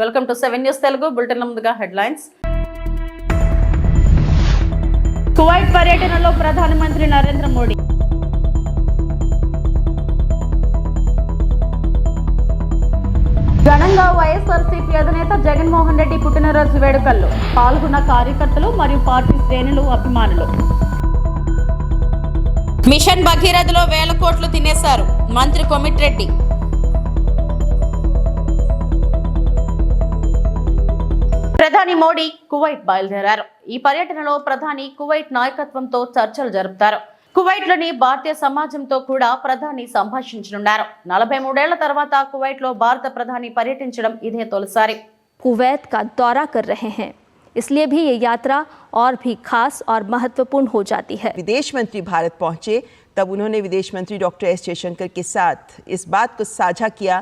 Welcome to 7 news Telugu bulletin ముందుగా headlines. Kuwait పర్యటనలో ప్రధానమంత్రి నరేంద్ర మోడీ. ఘనంగా వైఎస్ఆర్సీపీ అధినేత జగన్మోహన్ రెడ్డి పుట్టినరోజు వేడుకల్లో పాల్గొన్న కార్యకర్తలు మరియు పార్టీ శ్రేణులు, అభిమానులు. మిషన్ భగీరథలో 1000 కోట్లు తినేశారు మంత్రి కోమటిరెడ్డి. ప్రధాని మోడీ కువైట్ బయలుదేరారు. ఈ పర్యటనలో ప్రధాని కువైట్ నాయకత్వంతో చర్చలు జరుపుతారు. కువైట్లోని భారతీయ సమాజంతో కూడా ప్రధాని సంభాషించనున్నారు. 43 ఏళ్ల తర్వాత కువైట్లో భారత ప్రధాని పర్యటించడం ఇదే తొలిసారి. कुवैत का दौरा कर रहे हैं, इसलिए भी ये यात्रा और भी खास और महत्वपूर्ण हो जाती है. विदेश मंत्री भारत पहुंचे तब उन्होंने विदेश मंत्री डॉक्टर एस जयशंकर के साथ इस बात को साझा किया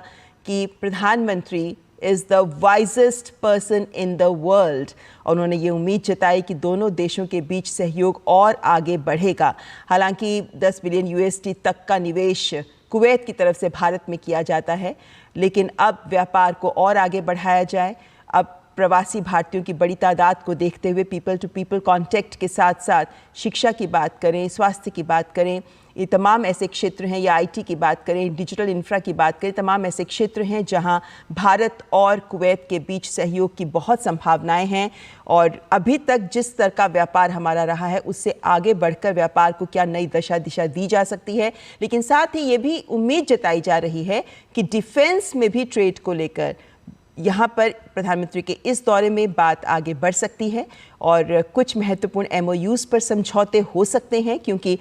कि प्रधानमंत्री is the wisest person in the world. और उन्होंने ये उम्मीद जताई कि दोनों देशों के बीच सहयोग और आगे बढ़ेगा. हालांकि 10 बिलियन USD तक का निवेश कुवैत की तरफ से भारत में किया जाता है, लेकिन अब व्यापार को और आगे बढ़ाया जाए. अब प्रवासी भारतीयों की बड़ी तादाद को देखते हुए पीपल टू पीपल कॉन्टैक्ट के साथ साथ शिक्षा की बात करें, स्वास्थ्य की बात करें, ये तमाम ऐसे क्षेत्र हैं, या IT की बात करें, डिजिटल इंफ्रा की बात करें, तमाम ऐसे क्षेत्र हैं जहां भारत और कुवैत के बीच सहयोग की बहुत संभावनाएं हैं. और अभी तक जिस स्तर का व्यापार हमारा रहा है उससे आगे बढ़कर व्यापार को क्या नई दिशा दी जा सकती है. लेकिन साथ ही ये भी उम्मीद जताई जा रही है कि डिफेंस में भी ट्रेड को लेकर यहाँ पर प्रधानमंत्री के इस दौरे में बात आगे बढ़ सकती है और कुछ महत्वपूर्ण MOUs पर समझौते हो सकते हैं, क्योंकि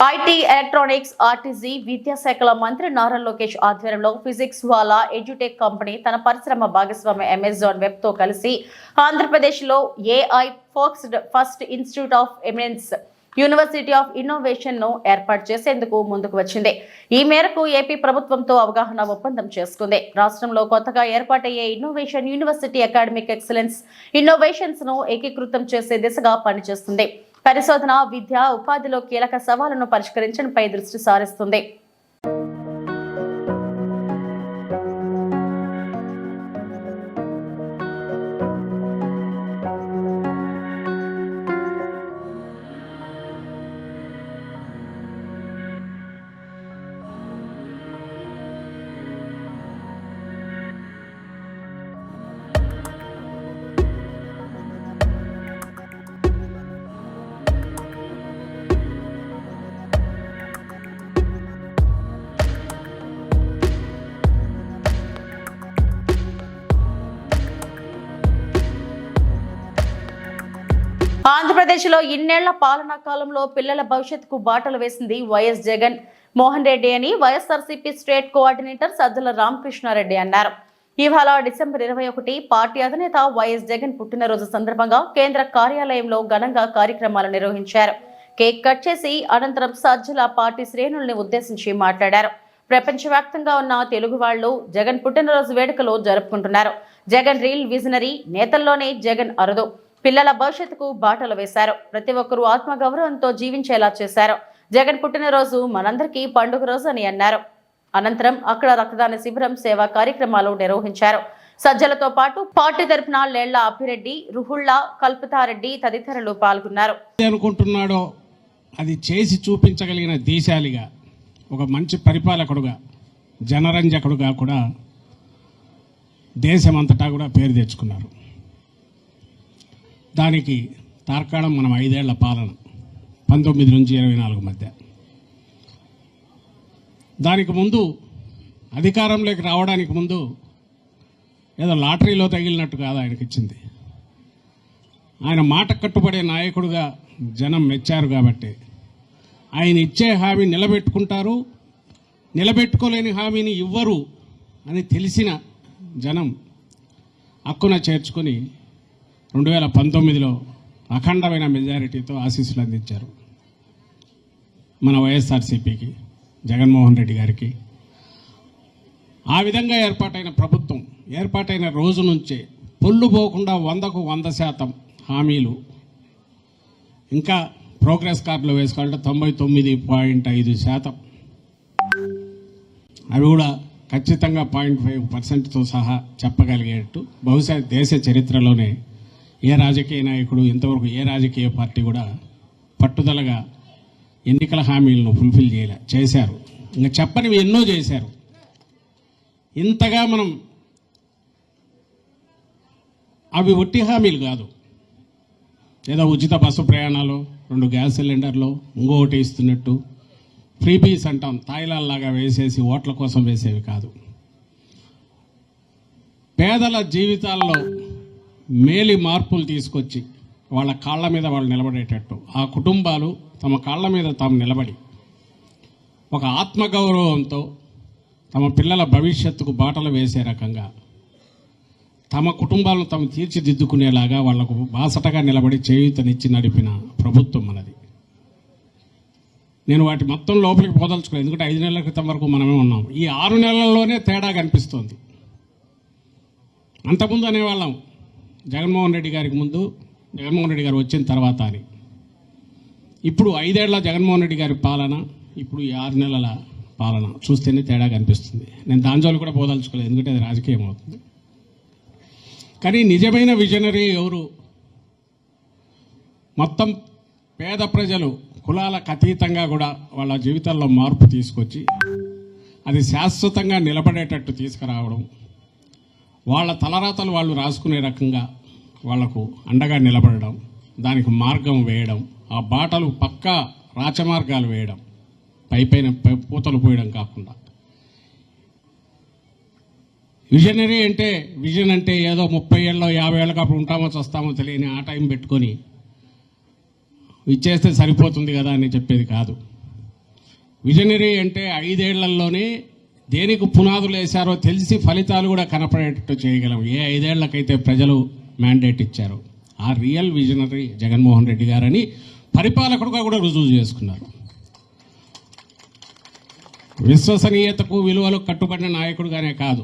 IT, ఎలక్ట్రానిక్స్, ఆర్టీసీ, విద్యాశాఖల మంత్రి నారా లోకేష్ ఆధ్వర్యంలో ఫిజిక్స్ వాలా ఎడ్యుటెక్ కంపెనీ తన పరిశ్రమ భాగస్వామి అమెజాన్ వెబ్ తో కలిసి ఆంధ్రప్రదేశ్ లో AI first institute of eminence university of innovation ను ఏర్పాటు చేసేందుకు ముందుకు వచ్చింది. ఈ మేరకు ఏపీ ప్రభుత్వంతో అవగాహన ఒప్పందం చేసుకుంది. రాష్ట్రంలో కొత్తగా ఏర్పాటయ్యే innovation university academic excellence innovations ను ఏకీకృతం చేసే దిశగా పనిచేస్తుంది. పరిశోధన, విద్య, ఉపాధిలో కీలక సవాళ్లను పరిష్కరించడంపై దృష్టి సారిస్తుంది. ఆంధ్రప్రదేశ్లో ఇన్నేళ్ల పాలనా కాలంలో పిల్లల భవిష్యత్తుకు బాటలు వేసింది వైఎస్ జగన్ మోహన్ రెడ్డి అని వైఎస్ఆర్సీపీ స్టేట్ కోఆర్డినేటర్ సజ్జల రామకృష్ణారెడ్డి అన్నారు. ఇవాళ డిసెంబర్ 21 పార్టీ అధినేత వైఎస్ జగన్ పుట్టినరోజు సందర్భంగా కేంద్ర కార్యాలయంలో ఘనంగా కార్యక్రమాలు నిర్వహించారు. కేక్ కట్ చేసి అనంతరం సజ్జల పార్టీ శ్రేణుల్ని ఉద్దేశించి మాట్లాడారు. ప్రపంచవ్యాప్తంగా ఉన్న తెలుగు వాళ్లు జగన్ పుట్టినరోజు వేడుకలు జరుపుకుంటున్నారు. జగన్ రీల్ విజనరీ, నేతల్లోనే జగన్ అరుదు. పిల్లల భవిష్యత్తుకు బాటలు వేశారు. ప్రతి ఒక్కరూ ఆత్మగౌరవంతో జీవించేలా చేశారు. జగన్ పుట్టినరోజు మనందరికీ పండుగ రోజు అని అన్నారు. అనంతరం అక్కడ రక్తదాన శిబిరం, సేవా కార్యక్రమాలు నిర్వహించారు. సజ్జలతో పాటు పార్టీ తరపున లేళ్ల అభిరెడ్డి, రుహుళ్ల కల్పతారెడ్డి తదితరులు పాల్గొన్నారు. అనుకుంటున్నాడో అది చేసి చూపించగలిగిన దేశాలిగా, ఒక మంచి పరిపాలకుడుగా, జనరంజకుడుగా కూడా దేశమంతటా కూడా పేరు తెచ్చుకున్నారు. దానికి తార్కాణం మనం 5 ఏళ్ల పాలన, 19 నుంచి 24 మధ్య. దానికి ముందు అధికారంలోకి రావడానికి ముందు ఏదో లాటరీలో తగిలినట్టు కాదు ఆయనకి ఇచ్చింది. ఆయన మాట కట్టుబడే నాయకుడుగా జనం మెచ్చారు కాబట్టి ఆయన ఇచ్చే హామీ నిలబెట్టుకుంటారు, నిలబెట్టుకోలేని హామీని ఇవ్వరు అని తెలిసిన జనం హక్కున చేర్చుకొని 2019లో అఖండమైన మెజారిటీతో ఆశీస్సులు అందించారు మన వైఎస్ఆర్సీపీకి, జగన్మోహన్ రెడ్డి గారికి. ఆ విధంగా ఏర్పాటైన ప్రభుత్వం ఏర్పాటైన రోజు నుంచే పొల్లు పోకుండా 100కు 100% హామీలు, ఇంకా ప్రోగ్రెస్ కార్డులో వేసుకోవాలంటే 99.5%, అవి కూడా ఖచ్చితంగా 0.5%తో సహా చెప్పగలిగేట్టు బహుశా దేశ చరిత్రలోనే ఏ రాజకీయ నాయకుడు ఇంతవరకు ఏ రాజకీయ పార్టీ కూడా పట్టుదలగా ఎన్నికల హామీలను ఫుల్ఫిల్ చేశారు. ఇంకా చెప్పనివి ఎన్నో చేశారు. ఇంతగా మనం అవి ఒట్టి హామీలు కాదు, ఏదో ఉచిత బస్సు ప్రయాణాలు, 2 గ్యాస్ సిలిండర్లు, ఇంకొకటి ఇస్తున్నట్టు ఫ్రీబీస్ అంటాం, తాయిలాల్లాగా వేసేసి ఓట్ల కోసం వేసేవి కాదు. పేదల జీవితాల్లో మేలి మార్పులు తీసుకొచ్చి వాళ్ళ కాళ్ళ మీద వాళ్ళు నిలబడేటట్టు, ఆ కుటుంబాలు తమ కాళ్ళ మీద తాము నిలబడి ఒక ఆత్మగౌరవంతో తమ పిల్లల భవిష్యత్తుకు బాటలు వేసే రకంగా తమ కుటుంబాలను తాము తీర్చిదిద్దుకునేలాగా వాళ్లకు బాసటగా నిలబడి చేయూతనిచ్చి నడిపిన ప్రభుత్వం మనది. నేను వాటి మొత్తం లోపలికి పోదలుచుకోలేదు, ఎందుకంటే 5 నెలల క్రితం వరకు మనమే ఉన్నాం. ఈ 6 నెలల్లోనే తేడా కనిపిస్తోంది. అంతకుముందు అనేవాళ్ళం జగన్మోహన్ రెడ్డి గారికి ముందు, జగన్మోహన్ రెడ్డి గారు వచ్చిన తర్వాత అని. ఇప్పుడు 5 ఏళ్ల జగన్మోహన్ రెడ్డి గారి పాలన, ఇప్పుడు ఈ 6 నెలల పాలన చూస్తేనే తేడా కనిపిస్తుంది. నేను దాని జోలికి కూడా పోదలుచుకోలేదు, ఎందుకంటే అది రాజకీయం అవుతుంది. కానీ నిజమైన విజనరీ ఎవరు? మొత్తం పేద ప్రజలు కులాలకు అతీతంగా కూడా వాళ్ళ జీవితాల్లో మార్పు తీసుకొచ్చి అది శాశ్వతంగా నిలబడేటట్టు తీసుకురావడం, వాళ్ళ తలరాతలు వాళ్ళు రాసుకునే రకంగా వాళ్లకు అండగా నిలబడడం, దానికి మార్గం వేయడం, ఆ బాటలు పక్కా రాచమార్గాలు వేయడం, పైపైన పూతలు పోయడం కాకుండా. విజనరీ అంటే, విజన్ అంటే ఏదో 30 ఏళ్ళలో 50 ఏళ్ళకి అప్పుడు ఉంటామో చస్తామో తెలియని ఆ టైం పెట్టుకొని ఇచ్చేస్తే సరిపోతుంది కదా అని చెప్పేది కాదు. విజనరీ అంటే 5 ఏళ్లలోనే దేనికి పునాదులు వేశారో తెలిసి ఫలితాలు కూడా కనపడేటట్టు చేయగలం. ఏ 5 ఏళ్లకైతే ప్రజలు మ్యాండేట్ ఇచ్చారో ఆ రియల్ విజనరీ జగన్మోహన్ రెడ్డి గారని పరిపాలకుడుగా కూడా రుజువు చేసుకున్నారు. విశ్వసనీయతకు విలువలకు కట్టుబడిన నాయకుడుగానే కాదు,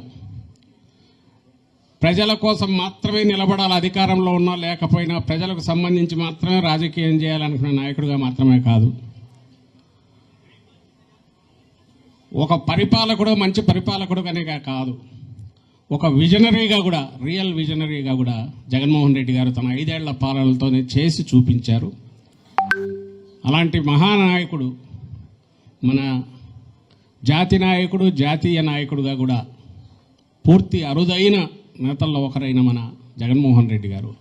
ప్రజల కోసం మాత్రమే నిలబడాలి, అధికారంలో ఉన్నా లేకపోయినా ప్రజలకు సంబంధించి మాత్రమే రాజకీయం చేయాలనుకున్న నాయకుడిగా మాత్రమే కాదు, ఒక పరిపాలకుడు, మంచి పరిపాలకుడుగానే కాదు, ఒక విజనరీగా కూడా, రియల్ విజనరీగా కూడా జగన్మోహన్ రెడ్డి గారు తన 5 ఏళ్ల పాలనతోనే చేసి చూపించారు. అలాంటి మహానాయకుడు, మన జాతి నాయకుడు, జాతీయ నాయకుడుగా కూడా పూర్తి అరుదైన నేతల్లో ఒకరైన మన జగన్మోహన్ రెడ్డి గారు,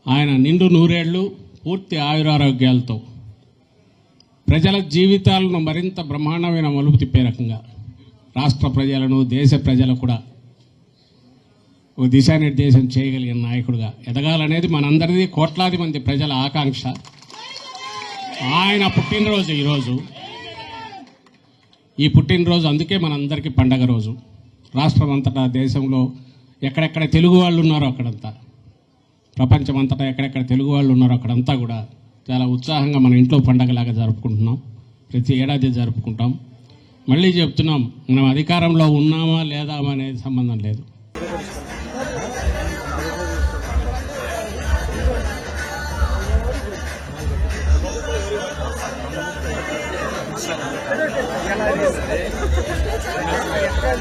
ఆయన నిండు 100 ఏళ్ళు పూర్తి ఆయురారోగ్యాలతో ప్రజల జీవితాలను మరింత బ్రహ్మాండమైన మలుపు తిప్పే రకంగా రాష్ట్ర ప్రజలను, దేశ ప్రజలకు కూడా ఒక దిశానిర్దేశం చేయగలిగిన నాయకుడుగా ఎదగాలనేది మనందరిది, కోట్లాది మంది ప్రజల ఆకాంక్ష. ఆయన పుట్టినరోజు ఈరోజు. ఈ పుట్టినరోజు అందుకే మనందరికీ పండగ రోజు. రాష్ట్రం అంతటా, దేశంలో ఎక్కడెక్కడ తెలుగు వాళ్ళు ఉన్నారో అక్కడంతా, ప్రపంచం అంతటా ఎక్కడెక్కడ తెలుగు వాళ్ళు ఉన్నారో అక్కడంతా కూడా చాలా ఉత్సాహంగా మన ఇంట్లో పండగలాగా జరుపుకుంటున్నాం. ప్రతి ఏడాది జరుపుకుంటాం. మళ్ళీ చెప్తున్నాం, మనం అధికారంలో ఉన్నామా లేదా అనేది సంబంధం లేదు.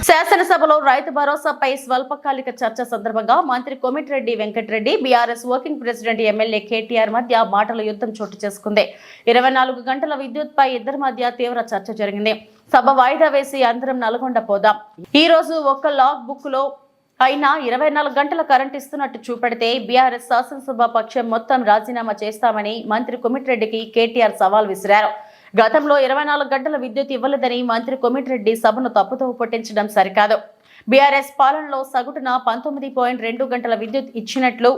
శాసనసభలో రైతు భరోసాపై స్వల్పకాలిక చర్చ సందర్భంగా మంత్రి Komatireddy Venkatreddy, BRS working president MLA KTR మధ్య మాటల యుద్ధం చోటు చేసుకుంది. 24 గంటల విద్యుత్ పై ఇద్దరి మధ్య తీవ్ర చర్చ జరిగింది. సభ వాయిదా వేసి అందరం నల్గొండ పోదాం, ఈ రోజు ఒక్క లాగ్ బుక్ లో అయినా 24 గంటల కరెంట్ ఇస్తున్నట్టు చూపెడితే బీఆర్ఎస్ శాసనసభ పక్షం మొత్తం రాజీనామా చేస్తామని మంత్రి కోమటిరెడ్డికి కేటీఆర్ సవాల్ విసిరారు. గతంలో 24 గంటల విద్యుత్ ఇవ్వలేదని మంత్రి కోమటిరెడ్డి సభను తప్పుదోవ పట్టించడం సరికాదు. బీఆర్ఎస్ పాలనలో సగటున 19.2 గంటల విద్యుత్ ఇచ్చినట్లు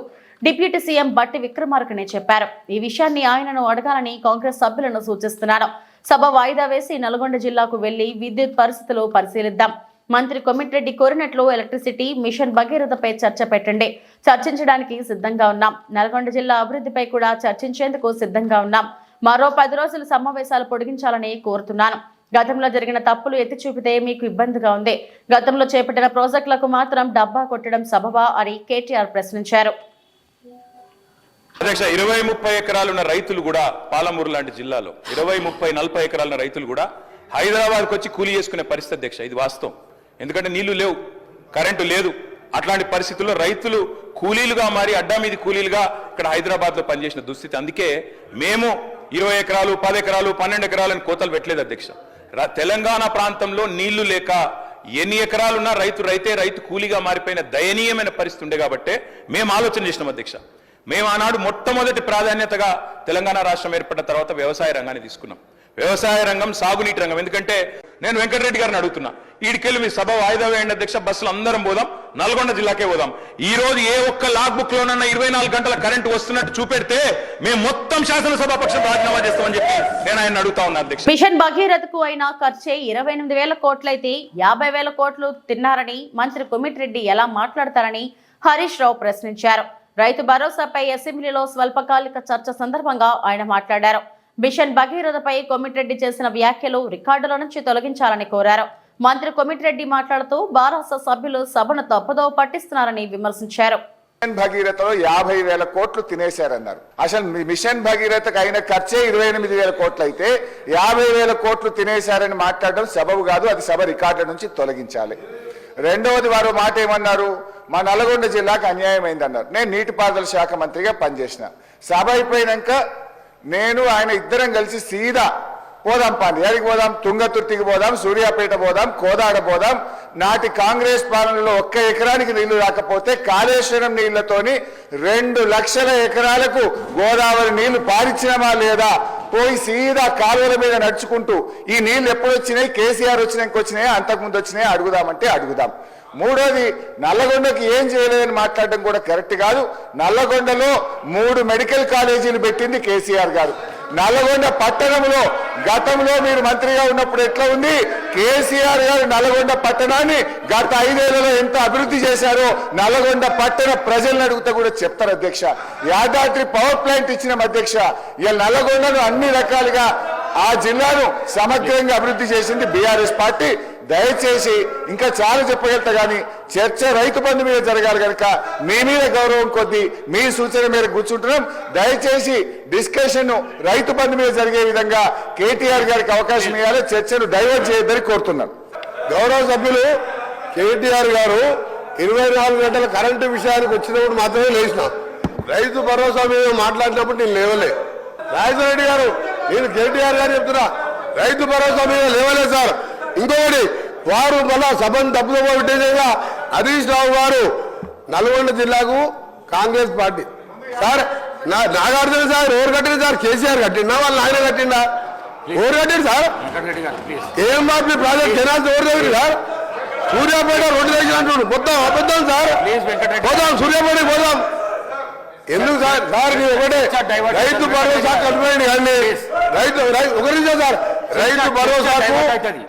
డిప్యూటీ సీఎం బట్టి విక్రమార్కనే చెప్పారు. ఈ విషయాన్ని ఆయనను అడగాలని కాంగ్రెస్ సభ్యులను సూచిస్తున్నారు. సభ వాయిదా వేసి నల్గొండ జిల్లాకు వెళ్లి విద్యుత్ పరిస్థితులు పరిశీలిద్దాం. మంత్రి కోమటిరెడ్డి కోరినట్లు ఎలక్ట్రిసిటీ మిషన్ భగీరథపై చర్చ పెట్టండి. చర్చించడానికి సిద్ధంగా ఉన్నాం. నల్గొండ జిల్లా అభివృద్ధిపై కూడా చర్చించేందుకు సిద్ధంగా ఉన్నాం. మరో 10 రోజులు సమావేశాలు పొడిగించాలని కోరుతున్నాను. గతంలో జరిగిన తప్పులు ఎత్తి చూపితే మీకు ఇబ్బందిగా ఉంది. గతంలో చేపట్టిన ప్రాజెక్టులకు మాత్రం డబ్బా కొట్టడం సబబా అని కేటీఆర్ ప్రశ్నించారు. అధ్యక్ష 20-30 ఎకరాలున్న రైతులు కూడా పాలమూరు లాంటి జిల్లాలో 20-30-40 ఎకరాలున్న రైతులు కూడా హైదరాబాద్కు వచ్చి కూలీ చేసుకునే పరిస్థితి అధ్యక్ష. ఇది వాస్తవం. ఎందుకంటే నీళ్లు లేవు, కరెంటు లేదు. అట్లాంటి పరిస్థితుల్లో రైతులు కూలీలుగా మారి అడ్డా మీది కూలీలుగా ఇక్కడ హైదరాబాద్లో పనిచేసిన దుస్థితి. అందుకే మేము 20 ఎకరాలు 10 ఎకరాలు 12 ఎకరాలని కోతలు పెట్టలేదు అధ్యక్ష. తెలంగాణ ప్రాంతంలో నీళ్లు లేక ఎన్ని ఎకరాలున్నా రైతు కూలీగా మారిపోయిన దయనీయమైన పరిస్థితి ఉండే కాబట్టే మేము ఆలోచన చేసినాం అధ్యక్ష. మేము ఆనాడు మొట్టమొదటి ప్రాధాన్యతగా తెలంగాణ రాష్ట్రం ఏర్పడిన తర్వాత వ్యవసాయ రంగాన్ని తీసుకున్నాం. వ్యవసాయ రంగం, సాగునీటి రంగం. ఎందుకంటే నేను వెంకటరెడ్డి గారిని అడుగుతున్నా, ఈడికెళ్ళి మీ సభ వాయిదా వేయండి అధ్యక్ష, బస్సులు అందరం పోదాం, నల్గొండ జిల్లాకే పోదాం. ఈ రోజు ఏ ఒక్క లాగ్ బుక్ లోనన్నా 24 గంటల కరెంటు వస్తున్నట్టు చూపెడితే మేము మొత్తం శాసనసభాపక్షం రాజీనామా చేస్తామని చెప్పి నేను ఆయన అడుగుతా ఉన్నా అధ్యక్ష. మిషన్ భగీరథకు అయిన ఖర్చే 28,000 కోట్లయితే 50,000 కోట్లు తిన్నారని మంత్రి కోమటిరెడ్డి ఎలా మాట్లాడతారని హరీష్ రావు ప్రశ్నించారు. రైతు భరోసాపై అసెంబ్లీలో స్వల్పకాలిక చర్చ సందర్భంగా ఆయన మాట్లాడారు. మిషన్ భగీరథపై కోమటిరెడ్డి చేసిన వ్యాఖ్యలు రికార్డుల నుంచి తొలగించాలని కోరారు. మంత్రి కోమటిరెడ్డి మాట్లాడుతూ బారాస సభ్యులు సభను తప్పుదోవ పట్టిస్తున్నారని విమర్శించారు. మిషన్ భగీరథలో 50,000 కోట్లు తినేశారన్నారు. అసలు మిషన్ భగీరథకు అయిన ఖర్చే 28,000 కోట్లు అయితే 50,000 కోట్లు తినేశారని మాట్లాడడం సబబు కాదు. అది సభ రికార్డుల నుంచి తొలగించాలి. రెండవది, వారు మాట ఏమన్నారు, మా నల్గొండ జిల్లాకు అన్యాయం అయిందన్నారు. నేను నీటిపారుదల శాఖ మంత్రిగా పనిచేసిన. సభ అయిపోయినాక నేను ఆయన ఇద్దరం కలిసి సీదా పోదాం, ఎక్కడికి పోదాం, తుంగతుర్తికి పోదాం, సూర్యాపేట పోదాం, కోదాడ పోదాం. నాటి కాంగ్రెస్ పాలనలో 1 ఎకరానికి నీళ్లు రాకపోతే కాళేశ్వరం నీళ్లతోని 2 లక్షల ఎకరాలకు గోదావరి నీళ్లు పారించినమా లేదా, పోయి సీదా కాలువల మీద నడుచుకుంటూ ఈ నీళ్లు ఎప్పుడు వచ్చినాయి, కేసీఆర్ వచ్చినాక వచ్చినాయా, అంతకుముందు వచ్చినాయా అడుగుదామంటే అడుగుదాం. మూడోది, నల్లగొండకి ఏం చేయలేదని మాట్లాడడం కూడా కరెక్ట్ కాదు. నల్లగొండలో 3 మెడికల్ కాలేజీలు పెట్టింది కేసీఆర్ గారు. నల్లగొండ పట్టణంలో గతంలో మీరు మంత్రిగా ఉన్నప్పుడు ఎట్లా ఉంది, కేసీఆర్ గారు నల్లగొండ పట్టణాన్ని గత 5 ఏళ్లలో ఎంత అభివృద్ధి చేశారో నల్లగొండ పట్టణ ప్రజలను అడిగితే కూడా చెప్తారు అధ్యక్ష. యాదాద్రి పవర్ ప్లాంట్ ఇచ్చిన అధ్యక్ష. ఇలా నల్లగొండను అన్ని రకాలుగా ఆ జిల్లాను సమగ్రంగా అభివృద్ధి చేసింది బీఆర్ఎస్ పార్టీ. దయచేసి ఇంకా చాలా చెప్పగలుగుతా కానీ చర్చ రైతు బంధు మీద జరగాలి కనుక మీ మీద గౌరవం కొద్దీ మీ సూచన మేరకు కూర్చుంటున్నాం. దయచేసి డిస్కషన్ రైతు బంధు మీద జరిగే విధంగా కేటీఆర్ గారికి అవకాశం ఇవ్వాలి. చర్చను డైవర్ట్ చేయొద్దని కోరుతున్నాం. గౌరవ సభ్యులు కేటీఆర్ గారు 24 గంటల కరెంటు విషయానికి వచ్చినప్పుడు మాత్రమే లేచిన. రైతు భరోసా మీద మాట్లాడినప్పుడు నేను లేవలే. రాజశేఖర రెడ్డి గారు, నేను కేటీఆర్ గారు చెప్తున్నా, రైతు భరోసా మీద లేవలేదు సార్. ఇంకొకటి, వారు మళ్ళా సభను తప్పుదో పెట్టేసేగా హరీష్ రావు గారు నల్గొండ జిల్లాకు Congress party sir. Nagarjuna sir ఎవరు కట్టింది సార్? కేసీఆర్ కట్టిండా, వాళ్ళు ఆయన కట్టిండా? ఎవరు కట్టింది సార్? ఏం బాబు ప్రాజెక్ట్ కెనాల్స్ ఎవరు దగ్గర సార్? సూర్యాపేట 2 దగ్గర అంటున్నాడు. మొత్తం అబద్ధం సార్. పోదాం, సూర్యాపేటకి పోదాం. ఎందుకు సార్? సార్ ఒకటే, రైతు భరోసా కంప్లైంట్ కానీ ఒక నిమిషం సార్, రైతు భరోసాకు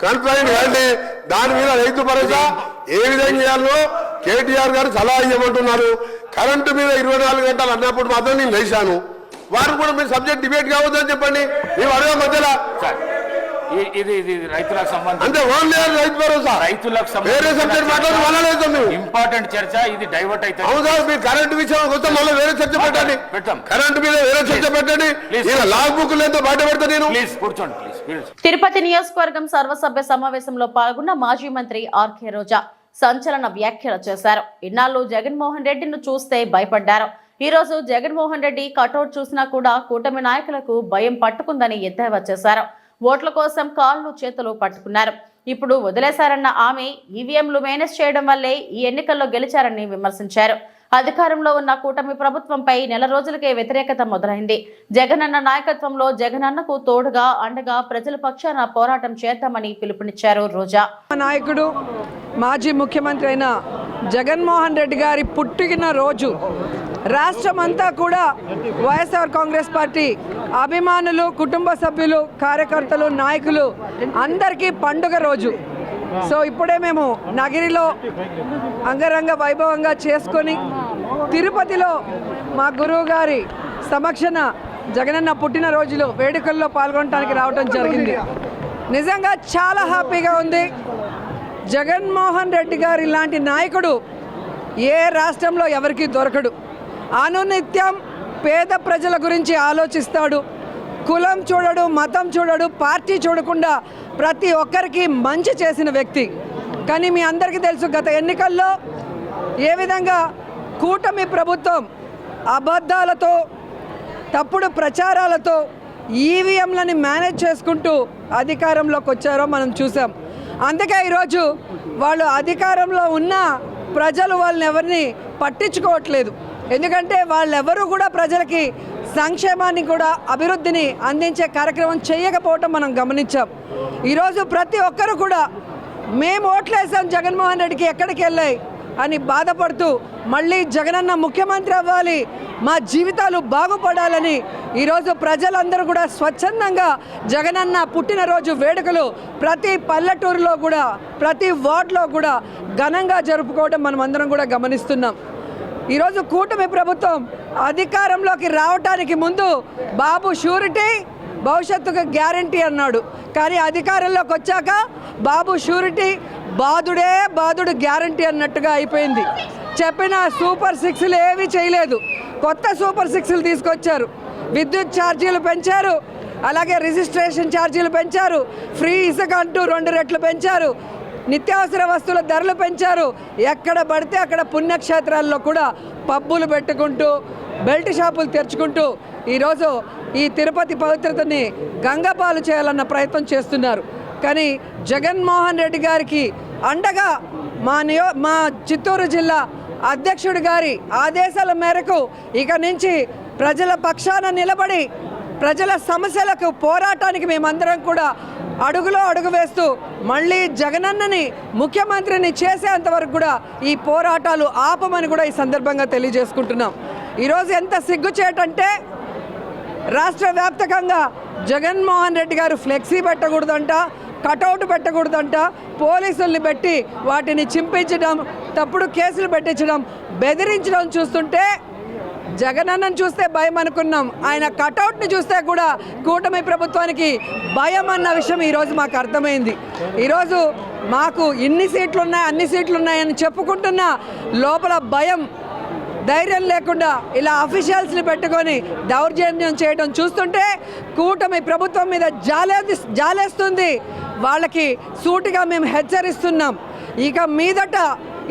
కంప్లైంట్ కానీ దాని మీద రైతు భరోసా ఏ విధంగా చేయాలో కేటీఆర్ గారు సలహా ఇవ్వమంటున్నారు. కరెంటు మీద 24 గంటలు అన్నప్పుడు మాత్రం నేను లేచాను. వారు కూడా మీరు సబ్జెక్ట్ డిబేట్ కావద్దని చెప్పండి. మేము అడగ మధ్యలో ఇది రైతులకు సంబంధించి అంటే ఓన్లీ రైతు భరోసా, రైతులకు వేరే సబ్జెక్ట్ మాట్లాడి మళ్ళీ ఇంపార్టెంట్ చర్చ ఇది డైవర్ట్ అవుతుంది. అవును సార్, మీరు కరెంటు విషయం వస్తే మళ్ళీ వేరే చర్చ పెట్టండి. కరెంటు మీద వేరే చర్చ పెట్టండి. లాగ్ బుక్ లేదో బయట పెడతా నేను. ప్లీజ్ కూర్చోండి. తిరుపతి నియోజకవర్గం సర్వసభ్య సమావేశంలో పాల్గొన్న మాజీ మంత్రి ఆర్కే రోజా సంచలన వ్యాఖ్యలు చేశారు. ఇన్నాళ్ళు జగన్మోహన్ రెడ్డిని చూస్తే భయపడ్డారు. ఈ రోజు జగన్మోహన్ రెడ్డి కటౌట్ చూసినా కూడా కూటమి నాయకులకు భయం పట్టుకుందని ఎద్దేవా చేశారు. ఓట్ల కోసం కాళ్ళు చేతులు పట్టుకున్నారు. ఇప్పుడు వదిలేశారన్న ఆమె ఈవీఎంలు మేనేజ్ చేయడం వల్లే ఈ ఎన్నికల్లో గెలిచారని విమర్శించారు. అధికారంలో ఉన్న కూటమి ప్రభుత్వంపై నెల రోజులకే వ్యతిరేకత మొదలైంది. జగనన్న నాయకత్వంలో జగనన్నకు తోడుగా అండగా ప్రజల పక్షాన పోరాటం చేద్దామని పిలుపునిచ్చారు రోజా. నాయకుడు మాజీ ముఖ్యమంత్రి అయిన జగన్మోహన్ రెడ్డి గారి పుట్టినరోజు రాష్ట్రమంతా కూడా వైఎస్ఆర్ కాంగ్రెస్ పార్టీ అభిమానులు, కుటుంబ సభ్యులు, కార్యకర్తలు, నాయకులు అందరికీ పండుగ రోజు. సో ఇప్పుడే మేము నగిరిలో అంగరంగ వైభవంగా చేసుకొని తిరుపతిలో మా గురువు గారి సమక్షన జగనన్న పుట్టినరోజులు వేడుకల్లో పాల్గొనడానికి రావడం జరిగింది. నిజంగా చాలా హ్యాపీగా ఉంది. జగన్మోహన్ రెడ్డి గారి లాంటి నాయకుడు ఏ రాష్ట్రంలో ఎవరికీ దొరకడు. అనునిత్యం పేద ప్రజల గురించి ఆలోచిస్తాడు. కులం చూడడు, మతం చూడడు, పార్టీ చూడకుండా ప్రతి ఒక్కరికి మంచి చేసిన వ్యక్తి. కానీ మీ అందరికీ తెలుసు గత ఎన్నికల్లో ఏ విధంగా కూటమి ప్రభుత్వం అబద్ధాలతో, తప్పుడు ప్రచారాలతో ఈవీఎంలని మేనేజ్ చేసుకుంటూ అధికారంలోకి వచ్చారో మనం చూసాం. అందుకే ఈరోజు వాళ్ళు అధికారంలో ఉన్న ప్రజలు వాళ్ళని ఎవరిని పట్టించుకోవట్లేదు. ఎందుకంటే వాళ్ళెవరూ కూడా ప్రజలకి సంక్షేమాన్ని కూడా అభివృద్ధిని అందించే కార్యక్రమం చేయకపోవటం మనం గమనించాం. ఈరోజు ప్రతి ఒక్కరు కూడా మేము ఓట్లేసాం జగన్మోహన్ రెడ్డికి ఎక్కడికి వెళ్ళాయి అని బాధపడుతూ మళ్ళీ జగనన్న ముఖ్యమంత్రి అవ్వాలి, మా జీవితాలు బాగుపడాలని ఈరోజు ప్రజలందరూ కూడా స్వచ్ఛందంగా జగనన్న పుట్టినరోజు వేడుకలు ప్రతి పల్లెటూరులో కూడా, ప్రతి వార్డులో కూడా ఘనంగా జరుపుకోవడం మనం అందరం కూడా గమనిస్తున్నాం. ఈరోజు కూటమి ప్రభుత్వం అధికారంలోకి రావటానికి ముందు బాబు షూరిటీ, భవిష్యత్తుకు గ్యారంటీ అన్నాడు. కానీ అధికారంలోకి వచ్చాక బాబు షూరిటీ, బాదుడే బాదుడు గ్యారంటీ అన్నట్టుగా అయిపోయింది. చెప్పిన సూపర్ సిక్స్లు ఏవి చేయలేదు. కొత్త సూపర్ సిక్స్లు తీసుకొచ్చారు. విద్యుత్ ఛార్జీలు పెంచారు, అలాగే రిజిస్ట్రేషన్ ఛార్జీలు పెంచారు, ఫ్రీ ఇసుక అంటూ 2 రెట్లు పెంచారు, నిత్యావసర వస్తువుల ధరలు పెంచారు. ఎక్కడ పడితే అక్కడ పుణ్యక్షేత్రాల్లో కూడా పబ్బులు పెట్టుకుంటూ, బెల్ట్ షాపులు తెరుచుకుంటూ ఈరోజు ఈ తిరుపతి పవిత్రతని గంగపాలు చేయాలన్న ప్రయత్నం చేస్తున్నారు. కానీ జగన్మోహన్ రెడ్డి గారికి అండగా మా చిత్తూరు జిల్లా అధ్యక్షుడి గారి ఆదేశాల మేరకు ఇక నుంచి ప్రజల పక్షాన నిలబడి ప్రజల సమస్యలకు పోరాటానికి మేమందరం కూడా అడుగులో అడుగు వేస్తూ మళ్ళీ జగనన్నని ముఖ్యమంత్రిని చేసేంతవరకు కూడా ఈ పోరాటాలు ఆపమని కూడా ఈ సందర్భంగా తెలియజేసుకుంటున్నాం. ఈరోజు ఎంత సిగ్గుచేటంటే రాష్ట్ర వ్యాప్తంగా జగన్మోహన్ రెడ్డి గారు ఫ్లెక్సీ పెట్టకూడదంట, కటౌట్ పెట్టకూడదంట, పోలీసుల్ని పెట్టి వాటిని చింపించడం, తప్పుడు కేసులు పెట్టించడం, బెదిరించడం చూస్తుంటే జగనన్నను చూస్తే భయం అనుకున్నాం. ఆయన కటౌట్ని చూస్తే కూడా కూటమి ప్రభుత్వానికి భయం అన్న విషయం ఈరోజు మాకు అర్థమైంది. ఈరోజు మాకు ఇన్ని సీట్లు ఉన్నాయి, అన్ని సీట్లు ఉన్నాయని చెప్పుకుంటున్న లోపల భయం, ధైర్యం లేకుండా ఇలా అఫీషియల్స్ని పెట్టుకొని దౌర్జన్యం చేయడం చూస్తుంటే కూటమి ప్రభుత్వం మీద జాలేస్తుంది. వాళ్ళకి సూటిగా మేము హెచ్చరిస్తున్నాం. ఇక మీదట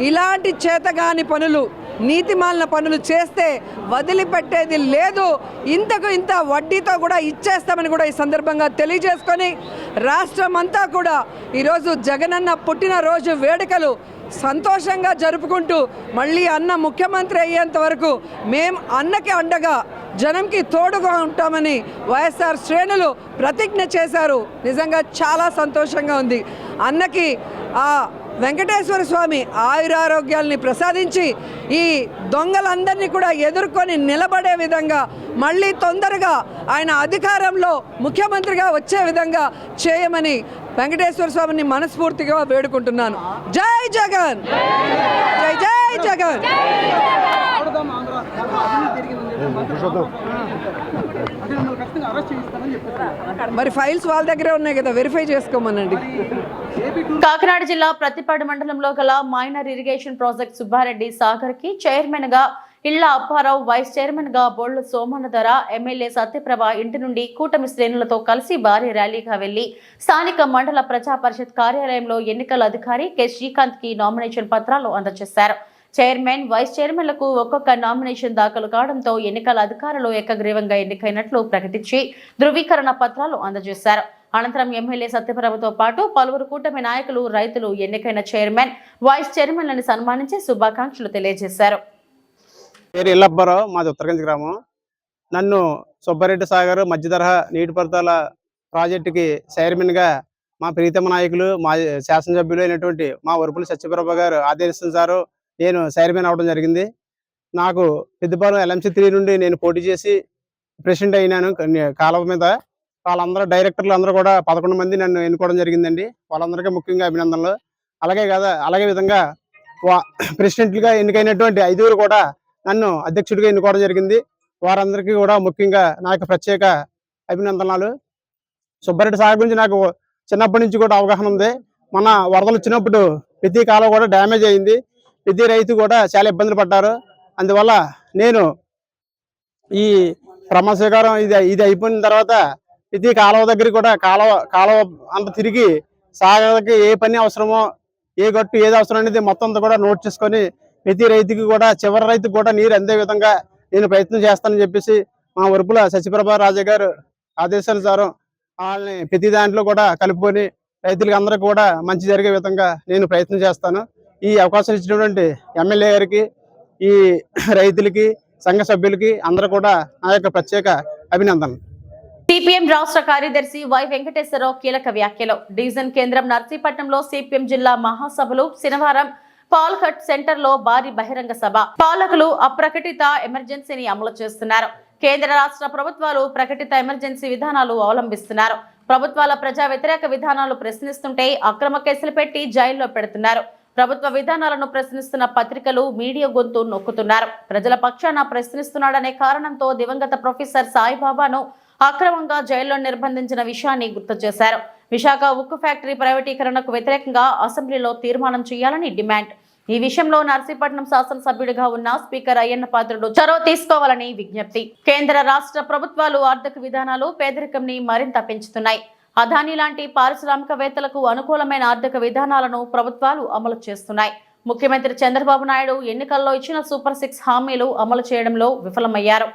ఇలాంటి చేతగాని పనులు, నీతిమాలిన పనులు చేస్తే వదిలిపెట్టేది లేదు. ఇంతకు ఇంత వడ్డీతో కూడా ఇచ్చేస్తామని కూడా ఈ సందర్భంగా తెలియజేసుకొని రాష్ట్రం అంతా కూడా ఈరోజు జగనన్న పుట్టినరోజు వేడుకలు సంతోషంగా జరుపుకుంటూ మళ్ళీ అన్న ముఖ్యమంత్రి అయ్యేంత వరకు మేము అన్నకి అండగా, జనంకి తోడుగా ఉంటామని వైఎస్ఆర్ శ్రేణులు ప్రతిజ్ఞ చేశారు. నిజంగా చాలా సంతోషంగా ఉంది. అన్నకి ఆ వెంకటేశ్వర స్వామి ఆయురారోగ్యాల్ని ప్రసాదించి ఈ దొంగలందరినీ కూడా ఎదుర్కొని నిలబడే విధంగా మళ్ళీ తొందరగా ఆయన అధికారంలో ముఖ్యమంత్రిగా వచ్చే విధంగా చేయమని వెంకటేశ్వర స్వామిని మనస్ఫూర్తిగా వేడుకుంటున్నాను. జై జగన్, జై జై జగన్. మరి ఫైల్స్ వాళ్ళ దగ్గరే ఉన్నాయి కదా, వెరిఫై చేసుకోమనండి. కాకినాడ జిల్లా ప్రతిపాడు మండలంలో గల minor irrigation project Subbareddy Sagar కి చైర్మన్ గా ఇళ్ల అప్పారావు, వైస్ చైర్మన్ గా బోళ్ల సోమన్నధర, ఎమ్మెల్యే సత్యప్రభ ఇంటి నుండి కూటమి శ్రేణులతో కలిసి భారీ ర్యాలీగా వెళ్లి స్థానిక మండల ప్రజా పరిషత్ కార్యాలయంలో ఎన్నికల అధికారి కె శ్రీకాంత్ కి నామినేషన్ పత్రాలు అందజేశారు. చైర్మన్, వైస్ చైర్మన్లకు ఒక్కొక్క నామినేషన్ దాఖలు కావడంతో ఎన్నికల అధికారులు ఏకగ్రీవంగా ఎన్నికైనట్లు ప్రకటించి ధృవీకరణ పత్రాలు అందజేశారు. అనంతరం ఎమ్మెల్యే సత్యప్రభతో పాటు పలువురు కూటమి నాయకులు, రైతులు ఎన్నికైన చైర్మన్, వైస్ చైర్మన్లను సన్మానించి శుభాకాంక్షలు తెలియజేశారు. పేరు ఇల్లబ్బారావు, మాది ఉత్తరగంజ్ గ్రామం. నన్ను సుబ్బారెడ్డి సాగర్ మధ్యతరహా నీటిపారుదల ప్రాజెక్టుకి చైర్మన్గా మా ప్రీతమ నాయకులు మా శాసనసభ్యులు అయినటువంటి మా వరుపుల సత్యప్రభ గారు ఆదేశించారు నేను చైర్మన్ అవడం జరిగింది. నాకు పెద్దపాలెం LMC 3 నుండి నేను పోటీ చేసి ప్రెసిడెంట్ అయినాను. కాలువ మీద వాళ్ళందరూ డైరెక్టర్లు అందరూ కూడా 11 మంది నన్ను ఎన్నుకోవడం జరిగిందండి. వాళ్ళందరికీ ముఖ్యంగా అభినందనలు. అలాగే విధంగా ప్రెసిడెంట్లుగా ఎన్నికైనటువంటి 5గురు కూడా నన్ను అధ్యక్షుడిగా ఎన్నుకోవడం జరిగింది. వారందరికీ కూడా ముఖ్యంగా నా యొక్క ప్రత్యేక అభినందనలు. సుబ్బారెడ్డి సాగర్ గురించి నాకు చిన్నప్పటి నుంచి కూడా అవగాహన ఉంది. మన వరదలు వచ్చినప్పుడు ప్రతి కాలం కూడా డ్యామేజ్ అయింది. ప్రతి రైతు కూడా చాలా ఇబ్బందులు పడ్డారు. అందువల్ల నేను ఈ ప్రమాణ స్వీకారం ఇది అయిపోయిన తర్వాత ప్రతి కాలువ దగ్గర కూడా కాలువ అంత తిరిగి సాగర్కి ఏ పని అవసరమో ఏ గట్టు ఏది అవసరం అనేది మొత్తం అంతా కూడా నోట్ చేసుకొని ప్రతి రైతుకి కూడా చివరి రైతుకు కూడా నీరు అందే విధంగా నేను ప్రయత్నం చేస్తానని చెప్పేసి మా వరుపుల సత్యప్రభ రాజా గారు ఆదేశానుసారం వాళ్ళని ప్రతి దాంట్లో కూడా కలుపుకొని రైతులకి అందరికీ కూడా మంచి జరిగే విధంగా నేను ప్రయత్నం చేస్తాను. ఈ అవకాశం ఇచ్చినటువంటి ఎమ్మెల్యే గారికి, ఈ రైతులకి, సంఘ సభ్యులకి అందరూ కూడా నా యొక్క ప్రత్యేక అభినందనలు. సిపిఎం రాష్ట్ర కార్యదర్శి వై వెంకటేశ్వరరావు కీలక వ్యాఖ్యలు. డివిజన్ కేంద్రం నర్సీపట్నంలో సిపిఎం జిల్లా మహాసభలు శనివారం పాల్ఘట్ సెంటర్ లో భారీ బహిరంగ సభ. పాలకులు అప్రకటిత ఎమర్జెన్సీని అమలు చేస్తున్నారు. కేంద్ర రాష్ట్ర ప్రభుత్వాలు ప్రకటిత ఎమర్జెన్సీ విధానాలు అవలంబిస్తున్నారు. ప్రభుత్వాల ప్రజా వ్యతిరేక విధానాలు ప్రశ్నిస్తుంటే అక్రమ కేసులు పెట్టి జైల్లో పెడుతున్నారు. ప్రభుత్వ విధానాలను ప్రశ్నిస్తున్న పత్రికలు, మీడియా గొంతు నొక్కుతున్నారు. ప్రజల పక్షాన ప్రశ్నిస్తున్నాడనే కారణంతో దివంగత ప్రొఫెసర్ సాయిబాబాను అక్రమంగా జైల్లో నిర్బంధించిన విషయాన్ని గుర్తు చేశారు. విశాఖ ఉక్కు ఫ్యాక్టరీ ప్రైవేటీకరణకు వ్యతిరేకంగా అసెంబ్లీలో తీర్మానం చేయాలని డిమాండ్. ఈ విషయంలో నర్సీపట్నం శాసనసభ్యుడిగా ఉన్న స్పీకర్ అయ్యన్న పాత్రుడు చొరవ తీసుకోవాలని విజ్ఞప్తి. కేంద్ర రాష్ట్ర ప్రభుత్వాలు ఆర్థిక విధానాలు పేదరికంని మరింత పెంచుతున్నాయి. అదానీ లాంటి పారిశ్రామికవేత్తలకు అనుకూలమైన ఆర్థిక విధానాలను ప్రభుత్వాలు అమలు చేస్తున్నాయి. ముఖ్యమంత్రి చంద్రబాబు నాయుడు ఎన్నికల్లో ఇచ్చిన సూపర్ 6 హామీలు అమలు చేయడంలో విఫలమయ్యారు.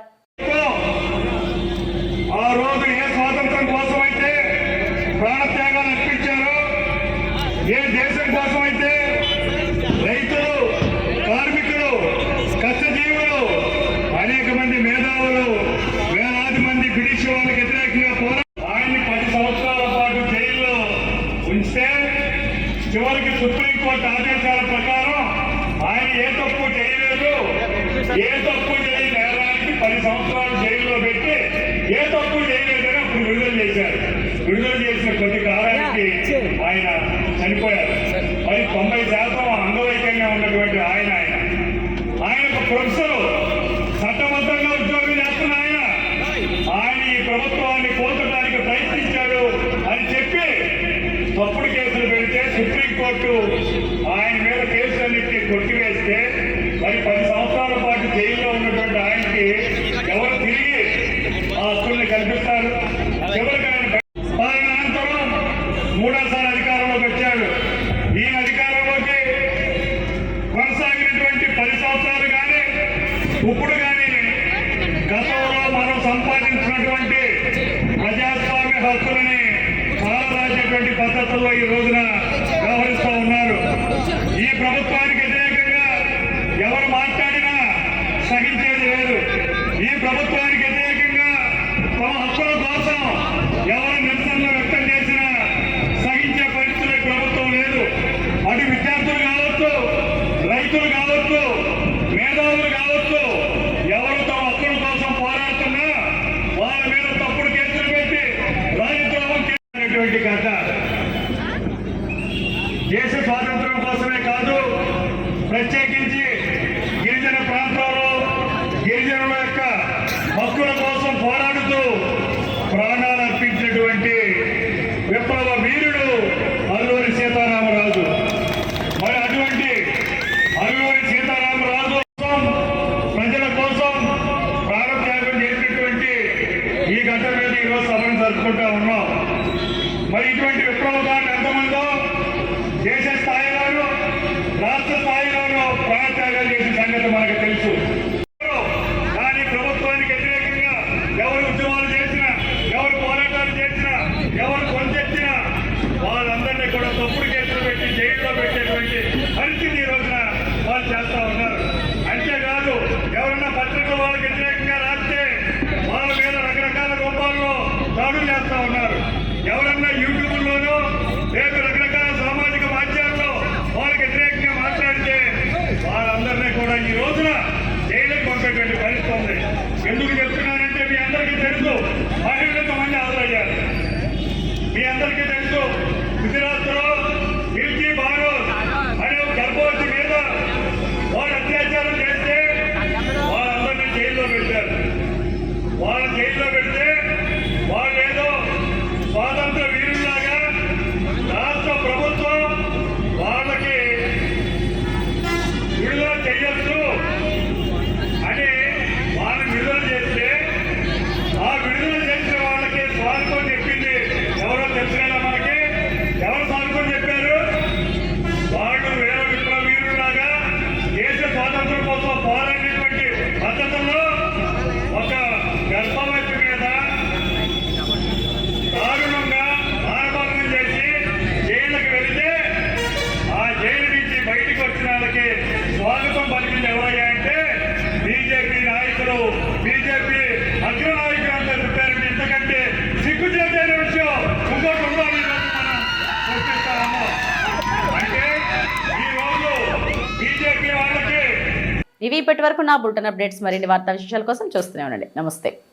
ఆ రోజు ఏ స్వాతంత్రం కోసం అయితే ప్రాణత్యాగాలు అర్పించారో, ఏ దేశం కోసం అయితే రైతులు, కార్మికులు, కష్టజీవులు, అనేక మంది మేధావులు, వేలాది మంది బ్రిటిష్ వాళ్ళకి వ్యతిరేకంగా ఆయన్ని 10 సంవత్సరాల పాటు జైల్లో ఉంచితే చివరికి సుప్రీంకోర్టు ఆదేశాల ప్రకారం ఆయన ఏ తప్పు చేయలేదు, ఏ తప్పు చేయని నేరానికి 10 సంవత్సరాలు జైల్లో పెట్టి ఏ తప్పు చేయలేదని అప్పుడు విడుదల చేశారు. విడుదల చేసిన కొద్ది కాలానికి ఆయన చనిపోయారు. మరి 90% అంగవైకల్యంగా ఉన్నటువంటి ఆయన ఒక ప్రొఫెసర్, చట్టబద్ధంగా ఉద్యోగం చేస్తున్న ఆయన ఈ ప్రభుత్వాన్ని కోల్చడానికి ప్రయత్నించాడు అని చెప్పి తప్పుడు కేసులు పెడితే సుప్రీంకోర్టు ఆయన మీద కేసులన్నింటినీ కొట్టివేస్తే మరి 10 సంవత్సరాల పాటు జైల్లో ఉన్నటువంటి ఆయనకి ఎవరు తిరిగి ఆ హక్కుల్ని కల్పిస్తారు? ఎవరికైనా అనంతరం మూడోసారి అధికారంలోకి వచ్చాడు. ఈ అధికారంలోకి కొనసాగినటువంటి 10 సంవత్సరాలు కానీ ఇప్పుడు కానీ గతంలో మనం సంపాదించినటువంటి ప్రజాస్వామ్య హక్కులని కాలరాసేటువంటి పద్ధతుల్లో ఈ రోజున వ్యవహరిస్తూ ఉన్నారు. ఈ ప్రభుత్వానికి వ్యతిరేకంగా ఎవరు మాట్లాడినా సహించేది లేదు. ఈ ప్రభుత్వానికి వ్యతిరేకంగా తమ హక్కుల కోసం ఎవరు నిరసనలు వ్యక్తం చేసినా సహించే పరిస్థితులు ప్రభుత్వం లేదు. అటు విద్యార్థులు కావచ్చు, రైతులు కావచ్చు, మేధావులు కావచ్చు, ఎవరు తమ హక్కుల కోసం పోరాడుతున్నా వాళ్ళ మీద తప్పుడు కేసులు పెట్టి రాజద్రోహం చేసినటువంటి కథ దేశ స్వాతంత్రం కోసమే కాదు, ప్రత్యేకించి గిరిజన ప్రాంతాల్లో గిరిజనుల యొక్క హక్కుల కోసం పోరాడుతూ ప్రాణాలు అర్పించినటువంటి విప్లవ వీరుడు అల్లూరి సీతారామరాజు. మరి అటువంటి అల్లూరి సీతారామరాజు ప్రజల కోసం ప్రాణత్యాగం చేసినటువంటి ఈ గంట మీద ఈరోజు సభను జరుపుకుంటా ఉన్నాం. మరి ఇటువంటి విప్లవకారులు ఎంతమందో దేశ స్థాయిలోనూ రాష్ట్ర స్థాయిలోనూ ప్రాణత్యాగాలు చేసిన సంగతి మనకు తెలుసు. కానీ ప్రభుత్వానికి వ్యతిరేకంగా ఎవరు ఉద్యమాలు చేసినా, ఎవరు పోరాటాలు చేసినా, ఎవరు కొంచెత్తినా వాళ్ళందరినీ కూడా తప్పుడు కేసులు పెట్టి జైల్లో పెట్టేటువంటి పరిస్థితి ఈ రోజున వాళ్ళు చేస్తా ఉన్నారు. అంతేకాదు ఎవరన్నా పత్రికలు వాళ్ళకి వ్యతిరేకంగా రాస్తే వాళ్ళ మీద రకరకాల రూపాల్లో దాడులు చేస్తా ఉన్నారు. ఎవరన్నా యూట్యూబ్లోనూ అందరికీ తెలుసు, గుజరాత్లో మిల్కీ బానోర్ అనే ఒక గర్భవతి మీద వాళ్ళు అత్యాచారం చేస్తే వాళ్ళందరినీ జైల్లో పెట్టారు. వాళ్ళ జైల్లో పెడితే వాళ్ళేదో స్వాతంత్ర వీరుల్లాగా రాష్ట్ర ప్రభుత్వం వాళ్ళకి విడుదల చేయొచ్చు అని వాళ్ళు విడుదల చేస్తే ఆ విడుదల చేసిన వాళ్ళకి స్వాగతం చెప్పింది ఎవరో తెలుసు కదా మనకి. ఎవరు స్వాగతం చెప్పారు? వాళ్ళు వీర విప్లవ వీరులాగా దేశ స్వాతంత్రం కోసం పోరాడినటువంటి పద్ధతుల్లో ఒక గర్భవతి మీద దారుణంగా మానభంగం చేసి జైలుకి వెళితే ఆ జైలు నుంచి బయటకు వచ్చిన వాళ్ళకి స్వాగతం పలికింది ఎవరయ్యా అంటే బీజేపీ నాయకులు, బీజేపీ అగ్రనాయకులు అంతా చెప్పారంటే ఇంతకంటే సిగ్గుచేటైన విషయం ఇంకోటి ఉండాలి మనం గుర్తిస్తాము. అంటే ఈ రోజు బీజేపీ వాళ్ళకి ఇవి ఇప్పటి వరకు నా బులెటిన్ అప్డేట్స్. మరిన్ని వార్తా విశేషాల కోసం చూస్తూనే ఉండండి. నమస్తే.